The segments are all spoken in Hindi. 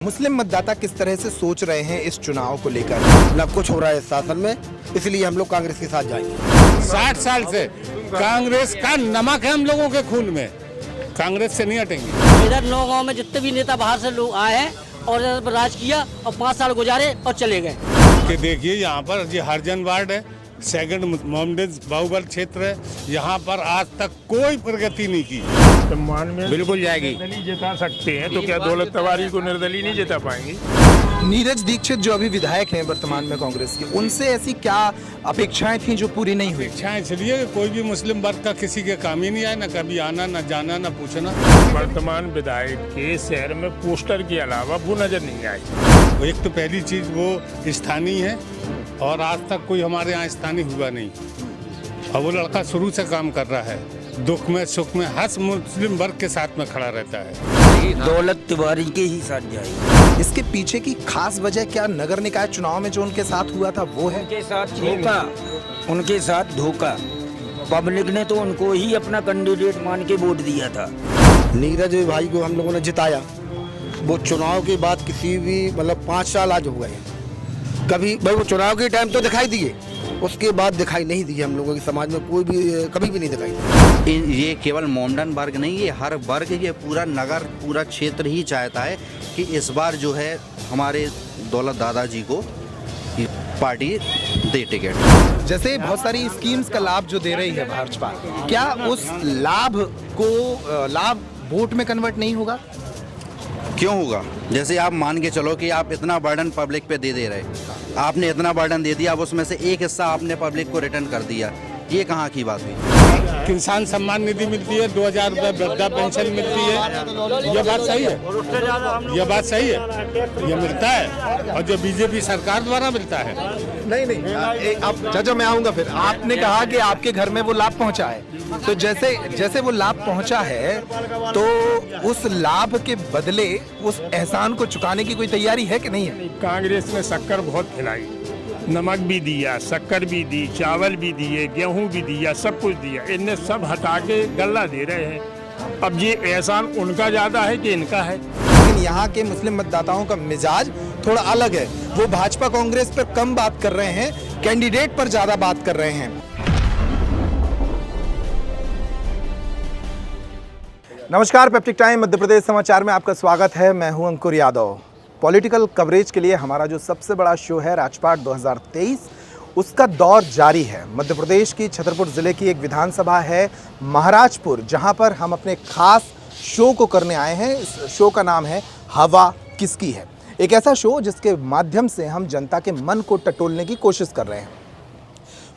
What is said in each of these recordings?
मुस्लिम मतदाता किस तरह से सोच रहे हैं इस चुनाव को लेकर? न कुछ हो रहा है इस शासन में, इसलिए हम लोग कांग्रेस के साथ जाएंगे। 60 साल से कांग्रेस का नमक है हम लोगों के खून में, कांग्रेस से नहीं हटेंगे। इधर नौगांव में जितने भी नेता बाहर से लोग आए हैं और इधर पर राज किया और 5 साल गुजारे और चले गए। कि देखिए यहाँ पर जी हरजन वार्ड है, सेकंड मोहम्मद बाहुबल क्षेत्र है, यहाँ पर आज तक कोई प्रगति नहीं की। सम्मान में बिल्कुल जाएगी। निर्दलीय जिता सकते हैं तो क्या दौलत तिवारी को निर्दलीय नहीं जिता पाएंगे? नीरज दीक्षित जो अभी विधायक हैं वर्तमान में कांग्रेस के, उनसे ऐसी क्या अपेक्षाएं थी जो पूरी नहीं हुई? इच्छाएं इसलिए कि कोई भी मुस्लिम वर्ग का किसी के काम ही नहीं आया, न कभी आना, न जाना, न पूछना। वर्तमान विधायक के शहर में पोस्टर के अलावा वो नजर नहीं आई। एक तो पहली चीज वो स्थानीय है और आज तक कोई हमारे यहाँ स्थानीय हुआ नहीं। और वो लड़का शुरू से काम कर रहा है, दुख में सुख में हर मुस्लिम वर्ग के साथ में खड़ा रहता है। दौलत तिवारी के ही साथ जाएगी। इसके पीछे की खास वजह क्या नगर निकाय चुनाव में जो उनके साथ हुआ था वो है? उनके साथ धोखा। पब्लिक ने तो उनको ही अपना कैंडिडेट मान के वोट दिया था। नीरज भाई को हम लोगों ने जिताया, वो चुनाव के बाद किसी भी 5 साल आज हो गए, कभी भाई वो चुनाव के टाइम तो दिखाई दिए, उसके बाद दिखाई नहीं दिए। हम लोगों के समाज में कोई भी कभी भी नहीं दिखाई दिया। ये केवल मोमडन वर्ग नहीं, ये हर वर्ग, ये पूरा नगर, पूरा क्षेत्र ही चाहता है कि इस बार जो है हमारे दौलत दादाजी को पार्टी दे टिकट। जैसे बहुत सारी स्कीम्स का लाभ जो दे रही है भाजपा, क्या उस लाभ वोट में कन्वर्ट नहीं होगा? क्यों होगा? जैसे आप मान के चलो कि आप इतना बर्डन पब्लिक पे दे रहे, आपने इतना बर्डन दे दिया, अब उसमें से एक हिस्सा आपने पब्लिक को रिटर्न कर दिया, ये कहाँ की बात हुई? किसान सम्मान निधि मिलती है, 2000 रुपये वृद्धा पेंशन मिलती है, ये बात सही है, ये बात सही है, ये मिलता है और जो बीजेपी सरकार द्वारा मिलता है। नहीं, अब चाचा मैं आऊंगा फिर। आपने कहा कि आपके घर में वो लाभ पहुंचा है, तो जैसे वो लाभ पहुंचा है तो उस लाभ के बदले उस एहसान को चुकाने की कोई तैयारी है कि नहीं है? कांग्रेस ने शक्कर बहुत खिलाई, नमक भी दिया, शक्कर भी दी, चावल भी दिए, गेहूं भी दिया, सब कुछ दिया। इनने सब हटा के गल्ला दे रहे हैं। अब ये एहसान उनका ज्यादा है कि इनका है? लेकिन यहाँ के मुस्लिम मतदाताओं का मिजाज थोड़ा अलग है। वो भाजपा कांग्रेस पर कम बात कर रहे हैं, कैंडिडेट पर ज्यादा बात कर रहे हैं। नमस्कार, पेप्टिक टाइम मध्य प्रदेश समाचार में आपका स्वागत है। मैं हूं अंकुर यादव। पॉलिटिकल कवरेज के लिए हमारा जो सबसे बड़ा शो है राजपाट 2023, उसका दौर जारी है। मध्य प्रदेश की छतरपुर ज़िले की एक विधानसभा है महाराजपुर, जहां पर हम अपने खास शो को करने आए हैं। इस शो का नाम है हवा किसकी है। एक ऐसा शो जिसके माध्यम से हम जनता के मन को टटोलने की कोशिश कर रहे हैं।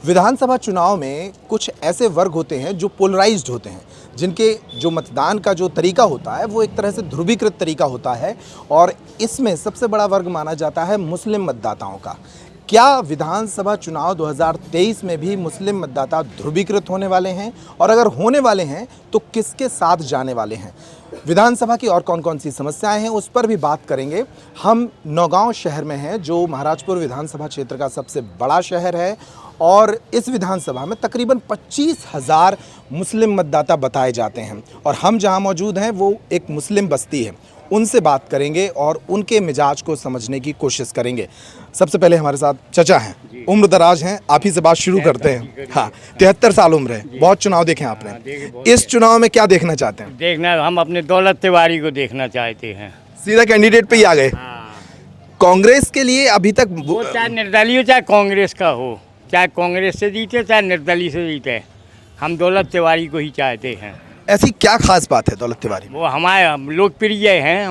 विधानसभा चुनाव में कुछ ऐसे वर्ग होते हैं जो पोलराइज्ड होते हैं, जिनके जो मतदान का जो तरीका होता है वो एक तरह से ध्रुवीकृत तरीका होता है, और इसमें सबसे बड़ा वर्ग माना जाता है मुस्लिम मतदाताओं का। क्या विधानसभा चुनाव 2023 में भी मुस्लिम मतदाता ध्रुवीकृत होने वाले हैं, और अगर होने वाले हैं तो किसके साथ जाने वाले हैं? विधानसभा की और कौन कौन सी समस्याएं हैं उस पर भी बात करेंगे। हम नौगांव शहर में हैं, जो महाराजपुर विधानसभा क्षेत्र का सबसे बड़ा शहर है, और इस विधानसभा में तकरीबन 25,000 मुस्लिम मतदाता बताए जाते हैं। और हम जहां मौजूद हैं वो एक मुस्लिम बस्ती है, उनसे बात करेंगे और उनके मिजाज को समझने की कोशिश करेंगे। सबसे पहले हमारे साथ चचा हैं, उम्र दराज हैं, आप ही से बात शुरू करते हैं। हाँ, 73 साल उम्र है, बहुत चुनाव देखे आपने। इस चुनाव में क्या देखना चाहते हैं? देखना, हम अपने दौलत तिवारी को देखना चाहते हैं। सीधा कैंडिडेट पे ही आ गए। कांग्रेस के लिए अभी तक वो चाहे निर्दलीय हो चाहे कांग्रेस का हो, चाहे कांग्रेस से जीते चाहे निर्दलीय से जीते, हम दौलत तिवारी को ही चाहते हैं। ऐसी क्या खास बात है दौलत तिवारी में? वो हमारे लोकप्रिय हैं,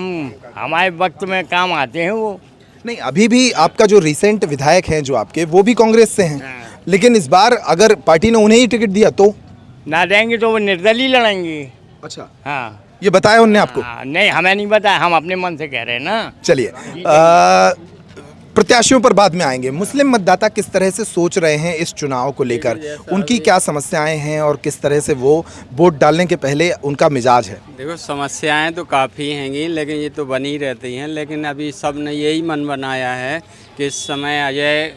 हमारे वक्त में काम आते हैं वो। नहीं, अभी भी आपका जो रिसेंट विधायक हैं जो आपके, वो भी कांग्रेस से हैं, लेकिन इस बार अगर पार्टी ने उन्हें ही टिकट दिया तो ना देंगे तो वो निर्दलीय लड़ेंगे। अच्छा, हाँ, ये बताया उनने आपको? नहीं, हमें नहीं बताया, हम अपने मन से कह रहे हैं ना। चलिए, प्रत्याशियों पर बाद में आएंगे। मुस्लिम मतदाता किस तरह से सोच रहे हैं इस चुनाव को लेकर, उनकी क्या समस्याएं हैं और किस तरह से वो वोट डालने के पहले उनका मिजाज है? देखो, समस्याएं तो काफ़ी हैंगी, लेकिन ये तो बनी रहती हैं। लेकिन अभी सब ने यही मन बनाया है कि इस समय अजय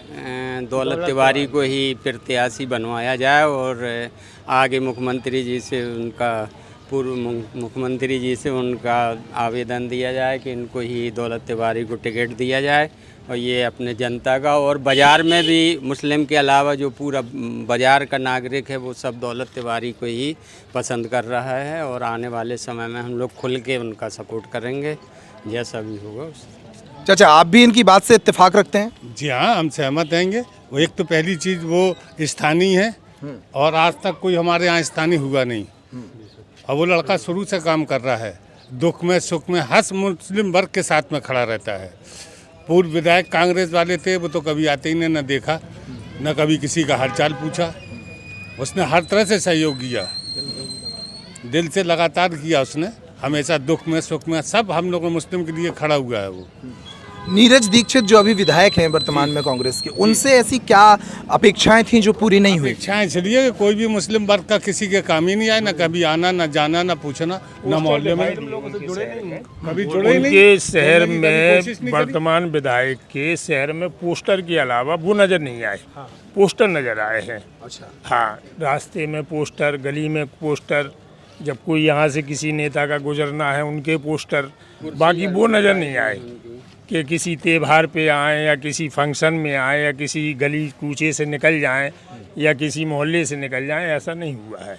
दौलत तिवारी को ही प्रत्याशी बनवाया जाए और आगे मुख्यमंत्री जी से उनका पूर्व मुख्यमंत्री जी से उनका आवेदन दिया जाए कि इनको ही दौलत तिवारी को टिकट दिया जाए और ये अपने जनता का, और बाज़ार में भी मुस्लिम के अलावा जो पूरा बाज़ार का नागरिक है वो सब दौलत तिवारी को ही पसंद कर रहा है। और आने वाले समय में हम लोग खुल के उनका सपोर्ट करेंगे जैसा भी होगा। चाचा, आप भी इनकी बात से इत्तेफाक रखते हैं? जी हाँ, हम सहमत रहेंगे। वो एक तो पहली चीज़ वो स्थानीय है और आज तक कोई हमारे यहाँ स्थानीय हुआ नहीं, और वो लड़का शुरू से काम कर रहा है, दुख में सुख में हर मुस्लिम वर्ग के साथ में खड़ा रहता है। पूर्व विधायक कांग्रेस वाले थे, वो तो कभी आते ही न देखा, न कभी किसी का हालचाल पूछा। उसने हर तरह से सहयोग किया, दिल से लगातार किया उसने, हमेशा दुख में सुख में सब हम लोग मुस्लिम के लिए खड़ा हुआ है वो। नीरज दीक्षित जो अभी विधायक हैं वर्तमान में कांग्रेस के, उनसे ऐसी क्या अपेक्षाएं थी जो पूरी नहीं हुई? अपेक्षाएं इसलिए कि कोई भी मुस्लिम वर्ग का किसी के काम ही नहीं आए, न कभी आना, न जाना, न पूछना, न मोहल्ले में कभी जुड़े ही नहीं। उनके शहर में वर्तमान विधायक के शहर में पोस्टर के अलावा वो नजर नहीं आए। पोस्टर नजर आए हैं। अच्छा। हाँ, रास्ते में पोस्टर, गली में पोस्टर, जब कोई यहाँ से किसी नेता का गुजरना है उनके पोस्टर, बाकी वो नजर नहीं आए कि किसी त्योहार पे आए या किसी फंक्शन में आए या किसी गली कूचे से निकल जाएं या किसी मोहल्ले से निकल जाएं, ऐसा नहीं हुआ है।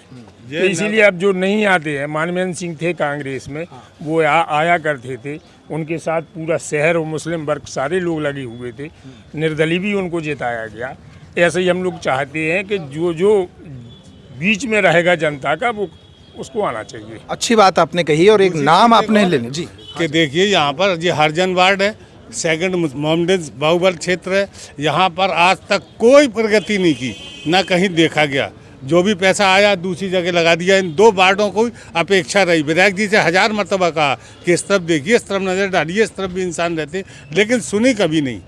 तो इसीलिए अब जो नहीं आते हैं, मानवेंद्र सिंह थे कांग्रेस में, वो आया करते थे, उनके साथ पूरा शहर और मुस्लिम वर्ग सारे लोग लगे हुए थे, निर्दलीय भी उनको जिताया गया। ऐसे ही हम लोग चाहते हैं कि जो बीच में रहेगा जनता का वो उसको आना चाहिए। अच्छी बात आपने कही, और एक नाम आपने लेने जी कि देखिए यहाँ पर ये हरजन वार्ड है, सेकंड मोहम्मद बाहुबल क्षेत्र है, यहाँ पर आज तक कोई प्रगति नहीं की, ना कहीं देखा गया। जो भी पैसा आया दूसरी जगह लगा दिया। इन दो वार्डों को अपेक्षा रही, विधायक जी से 1000 मरतबा कहा कि इस तरफ देखिए, इस तरफ नज़र डालिए, इस तरफ भी इंसान रहते, लेकिन सुनी कभी नहीं,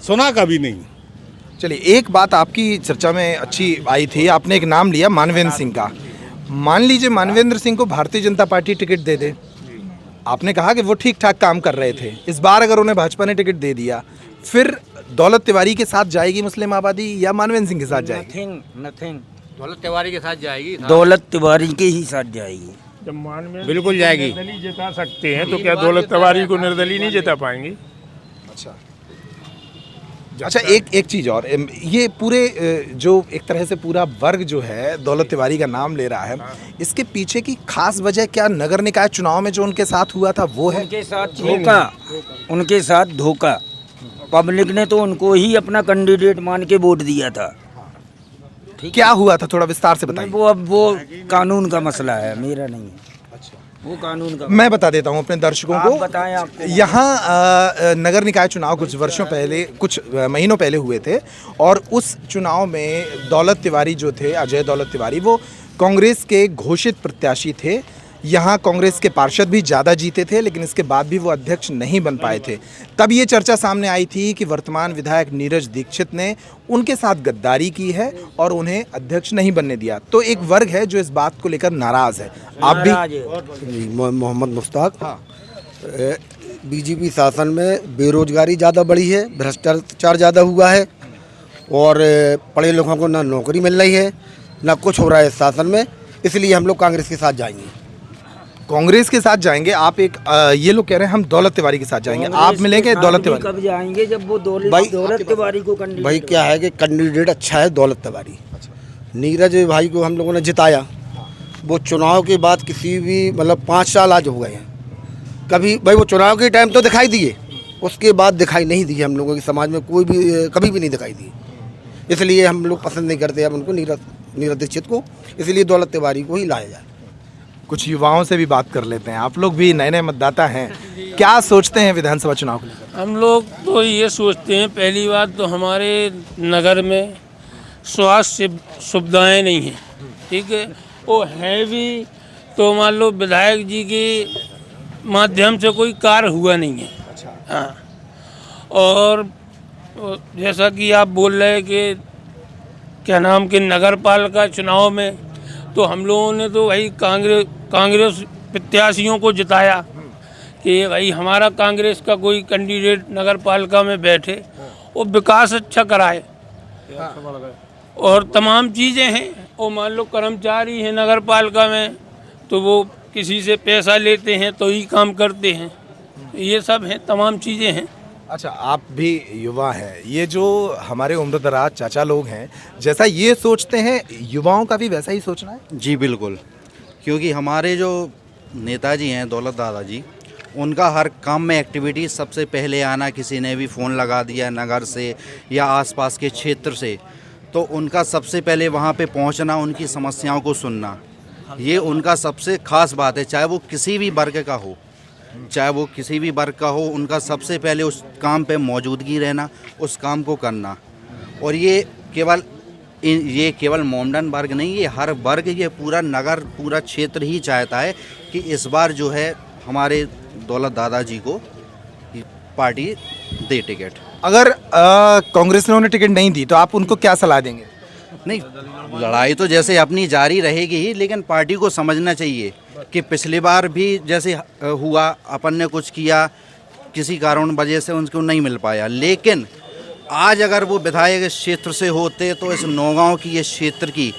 सुना कभी नहीं। चलिए, एक बात आपकी चर्चा में अच्छी आई थी, आपने एक नाम लिया मानवेंद्र सिंह का। मान लीजिए मानवेंद्र सिंह को भारतीय जनता पार्टी टिकट दे दे, आपने कहा कि वो ठीक ठाक काम कर रहे थे, इस बार अगर उन्हें भाजपा ने टिकट दे दिया, फिर दौलत तिवारी के साथ जाएगी मुस्लिम आबादी या मानवेंद्र सिंह के साथ जाएगी? नथिंग, दौलत तिवारी के साथ जाएगी। दौलत तिवारी के ही साथ जाएगी। जब मानवेंद्र बिल्कुल जाएगी। निर्दलीय जिता सकते हैं तो क्या दौलत तिवारी को निर्दलीय नहीं जिता पाएंगे? अच्छा, एक चीज़ और, ये पूरे जो एक तरह से पूरा वर्ग जो है दौलत तिवारी का नाम ले रहा है, इसके पीछे की खास वजह क्या नगर निकाय चुनाव में जो उनके साथ हुआ था वो है? उनके साथ धोखा, उनके साथ धोखा। पब्लिक ने तो उनको ही अपना कैंडिडेट मान के वोट दिया था। क्या हुआ था, थोड़ा विस्तार से बताइए। वो कानून का मसला है, मेरा नहीं है। वो कानून का मैं बता देता हूं अपने दर्शकों को। बताएं आपको। यहाँ नगर निकाय चुनाव कुछ वर्षों पहले, कुछ महीनों पहले हुए थे, और उस चुनाव में दौलत तिवारी जो थे, अजय दौलत तिवारी, वो कांग्रेस के घोषित प्रत्याशी थे। यहाँ कांग्रेस के पार्षद भी ज़्यादा जीते थे, लेकिन इसके बाद भी वो अध्यक्ष नहीं बन पाए थे। तब ये चर्चा सामने आई थी कि वर्तमान विधायक नीरज दीक्षित ने उनके साथ गद्दारी की है और उन्हें अध्यक्ष नहीं बनने दिया। तो एक वर्ग है जो इस बात को लेकर नाराज़ है। आप भी? मोहम्मद मुश्ताक। बीजेपी शासन में बेरोजगारी ज़्यादा बढ़ी है, भ्रष्टाचार ज़्यादा हुआ है, और पढ़े लोगों को ना नौकरी मिल रही है, ना कुछ हो रहा है शासन में। इसलिए हम लोग कांग्रेस के साथ जाएंगे। कांग्रेस के साथ जाएंगे आप? एक ये लोग कह रहे हैं हम दौलत तिवारी के साथ जाएंगे, आप मिलेंगे दौलत तिवारी? कब जाएंगे? जब वो दौलत तिवारी को कैंडिडेट। भाई क्या है कि कैंडिडेट अच्छा है दौलत तिवारी। नीरज भाई को हम लोगों ने जिताया, वो चुनाव के बाद किसी भी मतलब 5 साल आज हो गए हैं, कभी भाई वो चुनाव के टाइम तो दिखाई दिए, उसके बाद दिखाई नहीं दिए हम लोगों के समाज में, कोई भी कभी भी नहीं दिखाई दिए। इसलिए हम लोग पसंद नहीं करते अब उनको, नीरज दीक्षित को। इसलिए दौलत तिवारी को ही लाया जाए। कुछ युवाओं से भी बात कर लेते हैं, आप लोग भी नए नए मतदाता हैं, क्या सोचते हैं विधानसभा चुनाव को लेकर? हम लोग तो ये सोचते हैं, पहली बात तो हमारे नगर में स्वास्थ्य सुविधाएं नहीं हैं, ठीक है, वो हैं भी तो मान लो विधायक जी के माध्यम से कोई कार्य हुआ नहीं है। हाँ, और जैसा कि आप बोल रहे हैं कि क्या नाम के नगर पालिका चुनाव में, तो हम लोगों ने तो भाई कांग्रेस प्रत्याशियों को जिताया कि भाई हमारा कांग्रेस का कोई कैंडिडेट नगर पालिका में बैठे और विकास अच्छा कराए, और तमाम चीज़ें हैं। और मान लो कर्मचारी हैं नगर पालिका में, तो वो किसी से पैसा लेते हैं तो ही काम करते हैं। ये सब हैं, तमाम चीज़ें हैं। अच्छा, आप भी युवा हैं, ये जो हमारे उम्रदराज चाचा लोग हैं, जैसा ये सोचते हैं, युवाओं का भी वैसा ही सोचना है? जी बिल्कुल, क्योंकि हमारे जो नेताजी हैं दौलत दादाजी, उनका हर काम में एक्टिविटी सबसे पहले आना, किसी ने भी फ़ोन लगा दिया नगर से या आसपास के क्षेत्र से, तो उनका सबसे पहले वहाँ पे पहुँचना, उनकी समस्याओं को सुनना, ये उनका सबसे ख़ास बात है। चाहे वो किसी भी वर्ग का हो, चाहे वो किसी भी वर्ग का हो, उनका सबसे पहले उस काम पे मौजूदगी रहना, उस काम को करना। और ये केवल मोमडन वर्ग नहीं, ये हर वर्ग, ये पूरा नगर, पूरा क्षेत्र ही चाहता है कि इस बार जो है हमारे दौलत दादाजी को पार्टी दे टिकट। अगर कांग्रेस ने उन्हें टिकट नहीं दी तो आप उनको क्या सलाह देंगे? नहीं, लड़ाई तो जैसे अपनी जारी रहेगी ही, लेकिन पार्टी को समझना चाहिए कि पिछली बार भी जैसे हुआ, अपन ने कुछ किया, किसी कारण वजह से उनको नहीं मिल पाया, लेकिन आज अगर वो विधायक इस क्षेत्र से होते तो इस नौगांव की, इस क्षेत्र की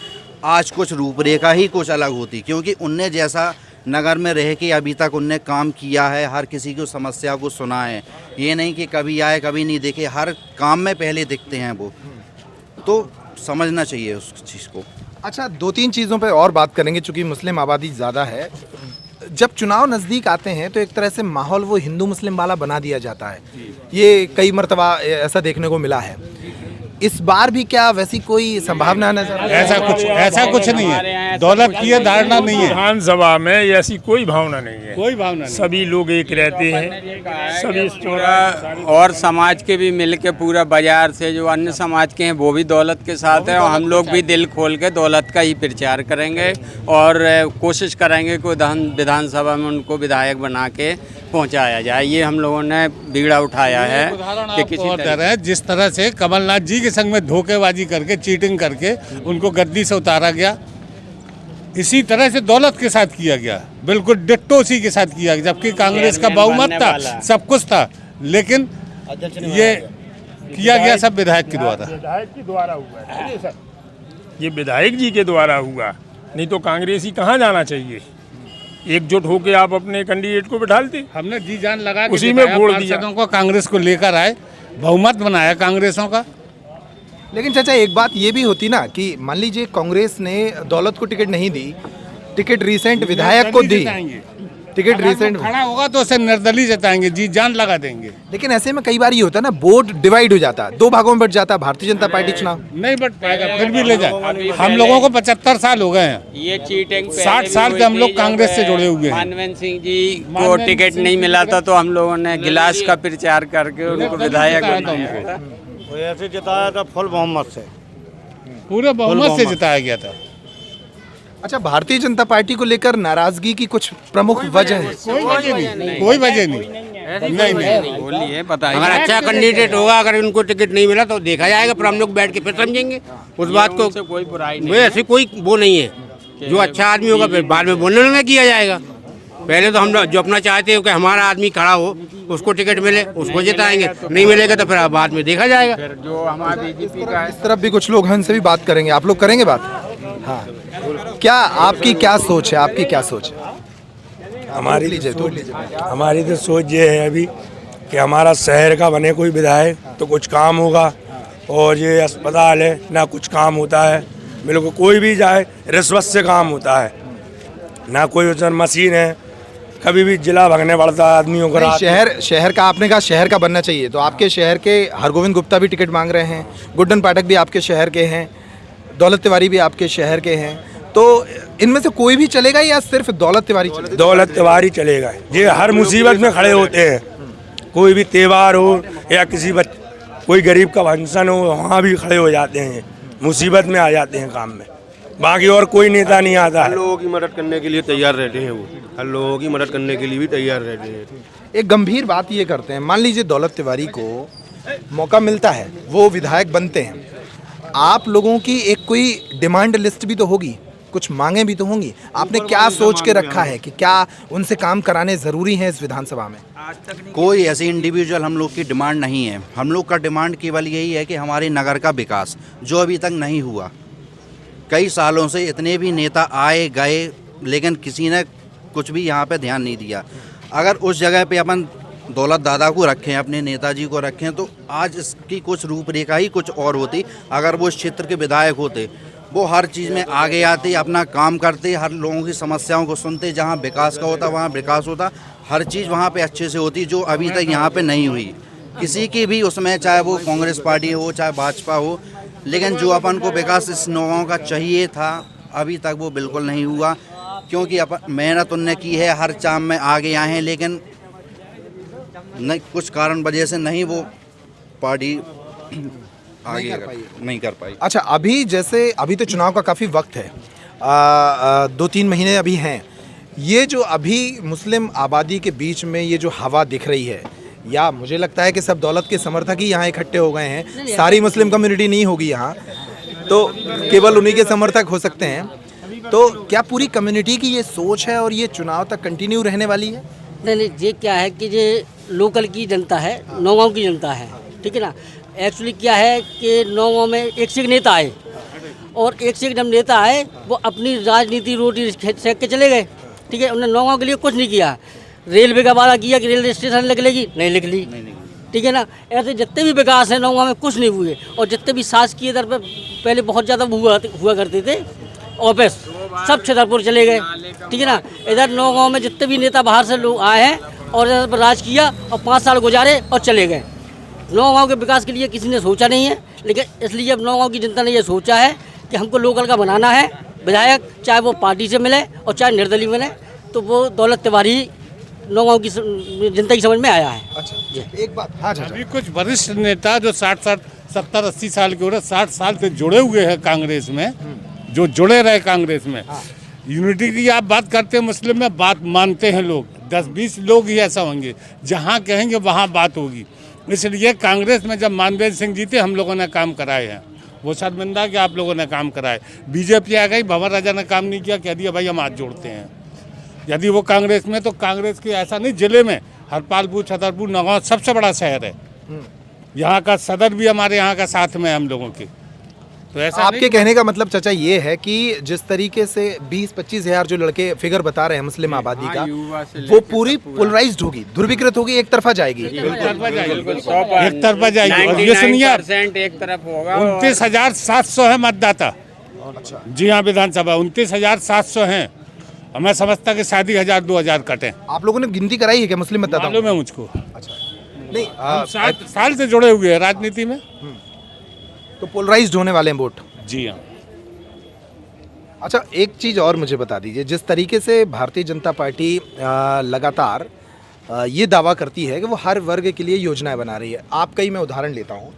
आज कुछ रूपरेखा ही कुछ अलग होती, क्योंकि उनने जैसा नगर में रह के अभी तक उनने काम किया है, हर किसी को समस्या को सुना है। ये नहीं कि कभी आए कभी नहीं देखे, हर काम में पहले दिखते हैं वो, तो समझना चाहिए उस चीज़ को। अच्छा, 2-3 चीज़ों पे और बात करेंगे, चूँकि मुस्लिम आबादी ज़्यादा है। जब चुनाव नज़दीक आते हैं तो एक तरह से माहौल वो हिंदू मुस्लिम वाला बना दिया जाता है, ये कई मर्तबा ऐसा देखने को मिला है। इस बार भी क्या वैसी कोई संभावना नजर? ऐसा कुछ नहीं है, दौलत की ये धारणा नहीं है। विधानसभा में ऐसी कोई भावना नहीं है, कोई भावना नहीं। सभी लोग एक रहते हैं, सभी और समाज के भी मिल के पूरा बाजार से जो अन्य समाज के हैं वो भी दौलत के साथ है, और हम लोग भी दिल खोल के दौलत का ही प्रचार करेंगे और कोशिश करेंगे कि विधानसभा में उनको विधायक बना के पहुंचाया जाए। ये हम लोगों ने बीड़ा उठाया है कि किसी तरह जिस तरह से कमलनाथ जी के संग में धोखेबाजी करके, चीटिंग करके उनको गद्दी से उतारा गया, इसी तरह से दौलत के साथ किया गया, बिल्कुल डिट्टो उसी के साथ किया गया। जबकि कांग्रेस का बहुमत था, सब कुछ था, लेकिन ये किया गया सब विधायक के द्वारा। विधायक के द्वारा हुआ है सर, ये विधायक जी के द्वारा हुआ, नहीं तो कांग्रेसी कहाँ जाना चाहिए। एकजुट होकर आप अपने कैंडिडेट को बिठालते। हमने जी जान लगा उसी में वोट दिया को, कांग्रेस को लेकर आए, बहुमत बनाया कांग्रेसों का। लेकिन चाचा, एक बात ये भी होती ना कि मान लीजिए कांग्रेस ने दौलत को टिकट नहीं दी, टिकट रिसेंट विधायक को दी, टिकट रिसेंट खड़ा होगा तो उसे निर्दलीय जताएंगे, जी जान लगा देंगे। लेकिन ऐसे में कई बार ये होता है ना, वोट डिवाइड हो जाता है, 2 भागों में बट जाता है भारतीय जनता पार्टी चुनाव। नहीं बट पाएगा, फिर भी ले जाए। हम लोगों को 75 साल हो गए हैं, ये चीटिंग 60 साल से हम लोग कांग्रेस से जुड़े हुए हैं। मनमोहन सिंह जी को टिकट नहीं मिला था तो हम लोगों ने गिलास का प्रचार करके उनको विधायक बनाया। ऐसे जिताया था फुल बहुमत से, पूरे बहुमत से जिताया गया था। अच्छा, भारतीय जनता पार्टी को लेकर नाराजगी की कुछ प्रमुख वजह है? कोई वजह नहीं। बोलिए, बताइए। अगर अच्छा कैंडिडेट होगा, अगर उनको टिकट नहीं मिला तो देखा जाएगा, फिर हम लोग बैठ के फिर समझेंगे उस बात को। कोई बुराई नहीं, ऐसे कोई वो नहीं है, जो अच्छा आदमी होगा फिर बाद में बोलने में किया जाएगा। पहले तो हम लोग जो अपना चाहते हो कि हमारा आदमी खड़ा हो, उसको टिकट मिले, उसको जिताएंगे, नहीं मिलेगा तो फिर बाद में देखा जाएगा। जो हमारा बीजेपी का है। इस तरफ भी कुछ लोग हैं, उनसे भी बात करेंगे। आप लोग करेंगे बात? हाँ, क्या आपकी क्या सोच है? आपकी क्या सोच है? हमारी तो सोच ये है अभी कि हमारा शहर का बने कोई विधायक तो कुछ काम होगा, और ये अस्पताल है ना कुछ काम होता है, बिल्कुल कोई भी जाए रिश्वत से काम होता है, ना कोई उधर मशीन है, कभी भी जिला भगने पड़ता है आदमियों को। शहर का आपने कहा शहर का बनना चाहिए, तो आपके शहर के हरगोविंद गुप्ता भी टिकट मांग रहे हैं, गुड्डन पाठक भी आपके शहर के हैं, दौलत तिवारी भी आपके शहर के हैं, तो इनमें से कोई भी चलेगा या सिर्फ दौलत तिवारी चलेगा? दौलत तिवारी चलेगा, ये हर मुसीबत में खड़े होते हैं, कोई भी त्यौहार हो या कोई गरीब का फंक्शन हो, वहाँ भी खड़े हो जाते हैं, मुसीबत में आ जाते हैं काम में। बाकी और कोई नेता नहीं आता है। हर लोगों की मदद करने के लिए तैयार रहते हैं, वो हर लोगों की मदद करने के लिए भी तैयार रहते हैं। एक गंभीर बात ये करते हैं, मान लीजिए दौलत तिवारी को मौका मिलता है, वो विधायक बनते हैं, आप लोगों की एक कोई डिमांड लिस्ट भी तो होगी, कुछ मांगे भी तो होंगी। आपने क्या सोच के रखा है कि क्या उनसे काम कराने ज़रूरी है इस विधानसभा में? कोई ऐसी इंडिविजुअल हम लोग की डिमांड नहीं है। हम लोग का डिमांड केवल यही है कि हमारे नगर का विकास जो अभी तक नहीं हुआ, कई सालों से इतने भी नेता आए गए, लेकिन किसी ने कुछ भी यहाँ पे ध्यान नहीं दिया। अगर उस जगह पे अपन दौलत दादा को रखें, अपने नेताजी को रखें, तो आज इसकी कुछ रूपरेखा ही कुछ और होती। अगर वो इस क्षेत्र के विधायक होते, वो हर चीज़ में आगे आते, अपना काम करते, हर लोगों की समस्याओं को सुनते, जहाँ विकास का होता वहाँ विकास होता, हर चीज़ वहाँ पे अच्छे से होती, जो अभी तक यहाँ पे नहीं हुई किसी की भी उसमें, चाहे वो कांग्रेस पार्टी हो चाहे भाजपा हो। लेकिन जो अपन को विकास इस नौगांव का चाहिए था, अभी तक वो बिल्कुल नहीं हुआ, क्योंकि अपन मेहनत उनने की है, हर काम में आगे आए हैं, लेकिन नहीं, कुछ कारण वजह से नहीं वो पार्टी आगे नहीं कर पाई। अच्छा, अभी तो चुनाव का काफ़ी वक्त है, 2-3 महीने अभी हैं। ये जो अभी मुस्लिम आबादी के बीच में ये जो हवा दिख रही है, या मुझे लगता है कि सब दौलत के समर्थक ही यहाँ इकट्ठे हो गए हैं, सारी मुस्लिम कम्युनिटी नहीं होगी यहाँ, तो केवल उन्हीं के समर्थक हो सकते हैं। तो क्या पूरी कम्युनिटी की ये सोच है और ये चुनाव तक कंटिन्यू रहने वाली है? नहीं, ये क्या है कि ये लोकल की जनता है, नौगांव की जनता है, ठीक है ना। एक्चुअली क्या है कि नौगांव में एक से एक नेता आए, और एक से एक जब नेता आए वो अपनी राजनीति रोटी सेक के चले गए, ठीक है। उन्होंने नौगांव के लिए कुछ नहीं किया। रेलवे का वादा किया कि रेलवे स्टेशन लिख लेगी, नहीं लिख ली, ठीक है ना। ऐसे जितने भी विकास है नौगांव में कुछ नहीं हुए, और जितने भी शासकीय दर पर पहले बहुत ज़्यादा हुआ करते थे ऑफिस, सब छतरपुर चले गए, ठीक है ना। इधर नौगांव में जितने भी नेता बाहर से लोग आए हैं और इधर पर राज किया और 5 साल गुजारे और चले गए। नौगांव के विकास के लिए किसी ने सोचा नहीं है, लेकिन इसलिए अब नौगांव की जनता ने ये सोचा है कि हमको लोकल का बनाना है विधायक, चाहे वो पार्टी से मिले और चाहे निर्दलीय मिले, तो वो दौलत तिवारी नौगांव की जनता की समझ में आया है। अच्छा, एक बात, हाँ, अभी कुछ वरिष्ठ नेता जो 60-70-80 साल के हो रहे, 60 साल से जुड़े हुए हैं कांग्रेस में, जो जुड़े रहे कांग्रेस में, यूनिटी की आप बात करते हैं, मुस्लिम में बात मानते हैं लोग, 10-20 लोग ही ऐसा होंगे, जहाँ कहेंगे वहाँ बात होगी। इसलिए कांग्रेस में जब मानवेंद्र सिंह जीते, हम लोगों ने काम कराए हैं, वो शर्मिंदा कि आप लोगों ने काम कराए। बीजेपी आ गई, भंवर राजा ने काम नहीं किया, कह दिया भाई हम हाथ जोड़ते हैं। यदि वो कांग्रेस में, तो कांग्रेस की ऐसा नहीं, जिले में हरपालपुर, छतरपुर, नौगांव सबसे बड़ा शहर है, यहाँ का सदर भी हमारे यहाँ का साथ में है हम लोगों के। तो ऐसा आपके कहने का मतलब चाचा ये है कि जिस तरीके से 20-25 हज़ार जो लड़के फिगर बता रहे हैं मुस्लिम आबादी का, वो पूरी पोलराइज्ड होगी, ध्रुवीकृत होगी, एक तरफा जाएगी, एक तरफा जाएगी। और ये सुनिए, एक तरफ होगा। 29,700 है मतदाता। जी हाँ, विधानसभा 29,700 हैं। मैं समझता कि शादी 1,000-2,000 कटे। आप लोगों ने गिनती कराई है क्या मुस्लिम मतदाता? मालूम है मुझको। अच्छा, नहीं, 60 साल से जुड़े हुए हैं राजनीति में, तो पोलराइज्ड होने वाले हैं वोट। जी हाँ। अच्छा, एक चीज़ और मुझे बता दीजिए, जिस तरीके से भारतीय जनता पार्टी लगातार ये दावा करती है कि वो हर वर्ग के लिए योजनाएं बना रही है। आपका ही मैं उदाहरण लेता हूँ,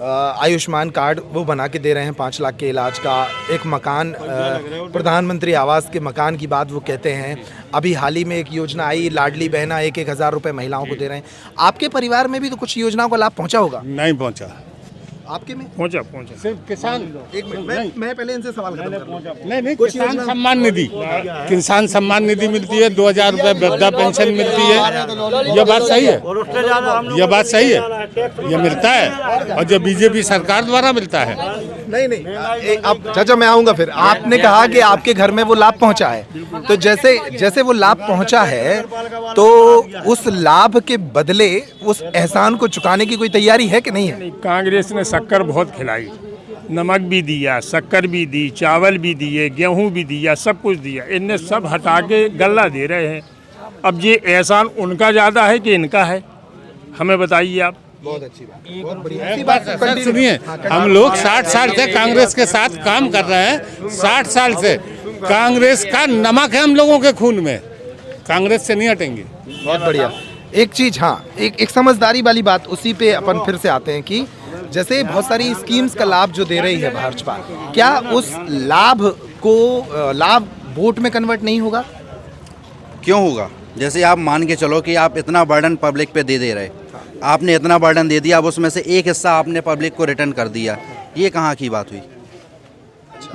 आयुष्मान कार्ड वो बना के दे रहे हैं 5 लाख के इलाज का, एक मकान, प्रधानमंत्री आवास के मकान की बात वो कहते हैं। अभी हाल ही में एक योजना आई, लाडली बहना 1-1 हज़ार रुपये महिलाओं को दे रहे हैं। आपके परिवार में भी तो कुछ योजनाओं का लाभ पहुंचा होगा? नहीं पहुंचा। आपके में पहुंचा सिर्फ किसान, एक मिनट, मैं पहले इनसे सवाल खत्म करूं। नहीं, किसान सम्मान निधि, किसान सम्मान निधि मिलती है, 2,000 रुपये वृद्धा पेंशन मिलती है। ये बात सही है, ये बात सही है, ये मिलता है, और जो बीजेपी सरकार द्वारा मिलता है। नहीं, अब चाचा मैं आऊँगा फिर। आपने कहा कि आपके घर में वो लाभ पहुँचा है, तो जैसे वो लाभ पहुँचा है, तो उस लाभ के बदले उस एहसान को चुकाने की कोई तैयारी है कि नहीं है? कांग्रेस ने शक्कर बहुत खिलाई, नमक भी दिया, शक्कर भी दी, चावल भी दिए, गेहूं भी दिया, सब कुछ दिया। इनने सब हटा के गल्ला दे रहे हैं। अब ये एहसान उनका ज़्यादा है कि इनका है, हमें बताइए आप। बहुत अच्छी बात, बहुत बढ़िया। सुनिए, हम लोग 60 साल से कांग्रेस के साथ काम कर रहे हैं, 60 साल से कांग्रेस का नमक है हम लोगों के खून में, कांग्रेस से नहीं हटेंगे। बहुत बढ़िया। एक चीज़, हाँ, एक समझदारी वाली बात, उसी पे अपन फिर से आते हैं कि जैसे बहुत सारी स्कीम्स का लाभ जो दे रही है भाजपा, क्या उस लाभ वोट में कन्वर्ट नहीं होगा? क्यों होगा? जैसे आप मान के चलो कि आप इतना बर्डन पब्लिक पे दे रहे, आपने इतना बर्डन दे दिया, अब उसमें से एक हिस्सा आपने पब्लिक को रिटर्न कर दिया, ये कहाँ की बात हुई?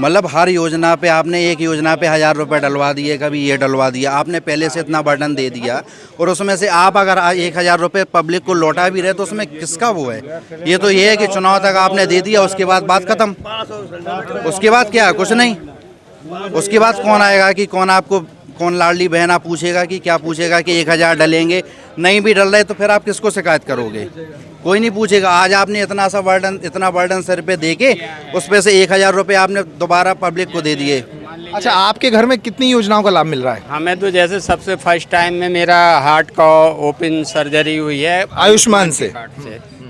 मतलब हर योजना पे आपने, एक योजना पे 1,000 रुपये डलवा दिए, कभी ये डलवा दिया, आपने पहले से इतना बर्डन दे दिया, और उसमें से आप अगर 1,000 रुपये पब्लिक को लौटा भी रहे, तो उसमें किसका वो है? ये तो ये है कि चुनाव तक आपने दे दिया, उसके बाद बात खत्म, उसके बाद क्या, कुछ नहीं। उसके बाद कौन आएगा कि कौन लाडली बहन आप पूछेगा कि क्या पूछेगा कि 1000 डलेंगे, नहीं भी डल रहे तो फिर आप किसको शिकायत करोगे? कोई नहीं पूछेगा। आज आपने इतना बर्डन सर पे दे के उस पे से 1000 रुपये आपने दोबारा पब्लिक को दे दिए। अच्छा, आपके घर में कितनी योजनाओं का लाभ मिल रहा है? हमें तो जैसे सबसे फर्स्ट टाइम में मेरा हार्ट का ओपन सर्जरी हुई है आयुष्मान से,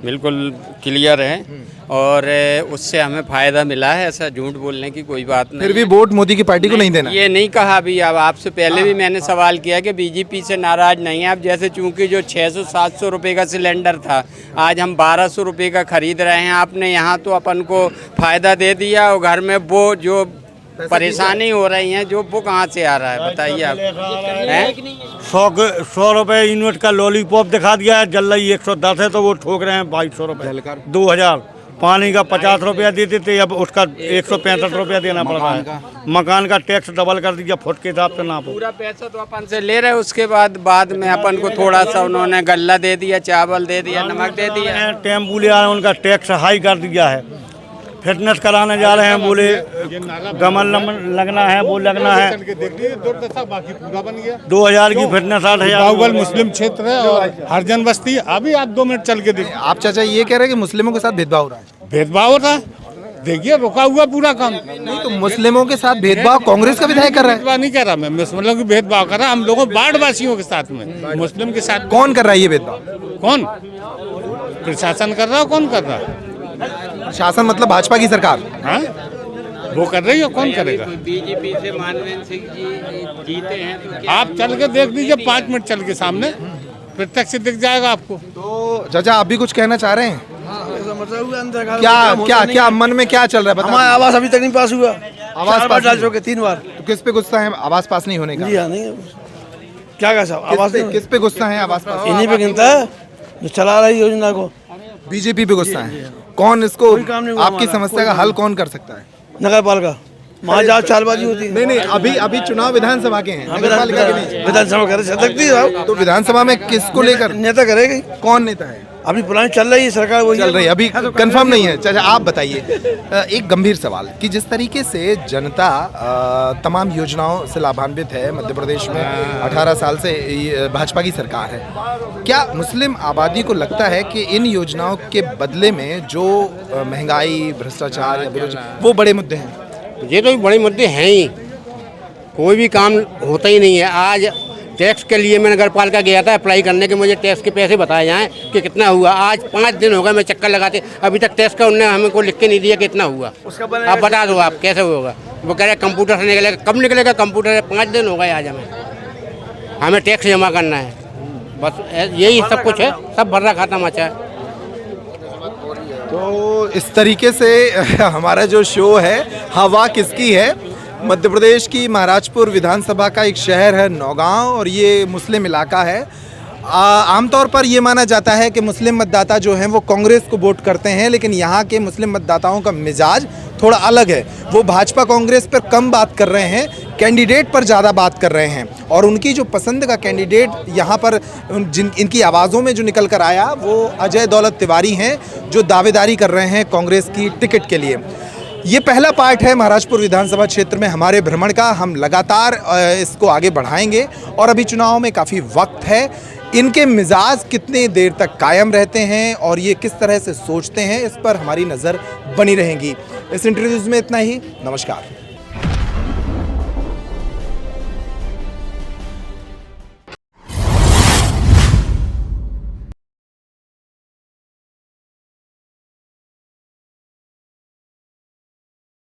बिल्कुल क्लियर है और उससे हमें फ़ायदा मिला है। ऐसा झूठ बोलने की कोई बात नहीं। फिर भी वोट मोदी की पार्टी को नहीं देना? ये नहीं कहा अभी। अब आपसे पहले भी मैंने सवाल किया कि बीजेपी से नाराज़ नहीं है। अब जैसे चूंकि जो 600-700 रुपये का सिलेंडर था, आज हम 1200 रुपये का खरीद रहे हैं। आपने यहाँ तो अपन को फ़ायदा दे दिया और घर में वो जो परेशानी हो रही है जो वो कहाँ से आ रहा है बताइए आप? 100 रुपये यूनिट का लॉलीपॉप दिखा दिया है, जल्लाई 110 है तो वो ठोक रहे हैं 2200 रुपये। 2000 पानी का 50 रुपया देते थे, अब उसका 165 रुपया देना पड़ रहा है। मकान का टैक्स डबल कर दिया, फुट के हिसाब से ना पूरा पैसा तो अपन से ले रहे हैं। उसके बाद में अपन को थोड़ा सा उन्होंने गल्ला दे दिया, चावल दे दिया, नमक दे दिया। टेम्पू ले आ रहे हैं, उनका टैक्स हाई कर दिया है। फिटनेस कराने जा रहे हैं, बोले गमन लगना है, वो लगना है। 2000 की फिटनेस 8000। बाहुबल मुस्लिम क्षेत्र है और हरजन बस्ती। अभी आप 2 मिनट चल के देखिए। आप चाचा ये कह रहे हैं कि मुस्लिमों के साथ भेदभाव हो रहा है? भेदभाव हो रहा है, देखिए रुका हुआ पूरा काम। नहीं तो मुस्लिमों के साथ भेदभाव कांग्रेस का विधायक कर रहा है? भेदभाव नहीं कर रहा मैं, मुस्लिमों की भेदभाव कर रहा। हम लोगों बाढ़ वासियों के साथ में, मुस्लिम के साथ कौन कर रहा है ये भेदभाव? कौन? प्रशासन कर रहा है? कौन कर रहा है? शासन मतलब भाजपा की सरकार? हाँ, वो कर रही है, कौन करेगा? बीजेपी से मानवेंद्र सिंह जी जीते हैं तो आप चल के देख लीजिए, 5 मिनट चल के सामने प्रत्यक्ष दिख जाएगा आपको। तो चाचा आप भी कुछ कहना चाह रहे हैं? क्या मन में क्या चल रहा है? हमारा आवास अभी तक नहीं पास हुआ। आवास पास डाल चुके 3 बार। तो किस पे गुस्सा है आवास पास नहीं होने का? जी हाँ, नहीं क्या कहा साहब, आवास किस पे गुस्सा है आवास पास? इन्हीं पे गिनता है जो चला रही योजना को। बीजेपी पे गुस्सा है। कौन इसको, आपकी समस्या का हल कौन कर सकता है? नगर पालिका, वहाँ जहाँ चालबाजी होती है। नहीं, अभी चुनाव विधानसभा के हैं, नगरपालिका के नहीं। विधानसभा कर सकती है तो विधानसभा में किसको लेकर नेता करेगी? कौन नेता है? अभी पुरानी चल रही है सरकार, वही चल रही है, अभी कंफर्म नहीं है। चाचा आप बताइए, एक गंभीर सवाल कि जिस तरीके से जनता तमाम योजनाओं से लाभान्वित है, मध्य प्रदेश में 18 साल से भाजपा की सरकार है, क्या मुस्लिम आबादी को लगता है कि इन योजनाओं के बदले में जो महंगाई, भ्रष्टाचार या बेरोजगारी, वो बड़े मुद्दे हैं? ये तो बड़े मुद्दे हैं ही, कोई भी काम होता ही नहीं है। आज टैक्स के लिए मैं नगर पालिका गया था अप्लाई करने के, मुझे टैक्स के पैसे बताए जाएं कि कितना हुआ। आज 5 दिन हो गए मैं चक्कर लगाते, अभी तक टैक्स का उन्होंने हमें को लिख के नहीं दिया कितना हुआ। आप बता दो आप कैसे होगा? वो कह रहे कंप्यूटर से निकलेगा। कब निकलेगा कंप्यूटर? 5 दिन हो गए आज हमें टैक्स जमा करना है। बस यही सब कुछ है, सब भर्रा खाता मचा है। तो इस तरीके से हमारा जो शो है हवा किसकी है, मध्य प्रदेश की महाराजपुर विधानसभा का एक शहर है नौगांव और ये मुस्लिम इलाका है। आमतौर पर ये माना जाता है कि मुस्लिम मतदाता जो हैं वो कांग्रेस को वोट करते हैं, लेकिन यहाँ के मुस्लिम मतदाताओं का मिजाज थोड़ा अलग है। वो भाजपा कांग्रेस पर कम बात कर रहे हैं, कैंडिडेट पर ज़्यादा बात कर रहे हैं। और उनकी जो पसंद का कैंडिडेट यहाँ पर इनकी आवाज़ों में जो निकल कर आया वो अजय दौलत तिवारी हैं, जो दावेदारी कर रहे हैं कांग्रेस की टिकट के लिए। ये पहला पार्ट है महाराजपुर विधानसभा क्षेत्र में हमारे भ्रमण का। हम लगातार इसको आगे बढ़ाएंगे और अभी चुनाव में काफ़ी वक्त है। इनके मिजाज कितने देर तक कायम रहते हैं और ये किस तरह से सोचते हैं, इस पर हमारी नज़र बनी रहेगी। इस इंटरव्यूज़ में इतना ही। नमस्कार।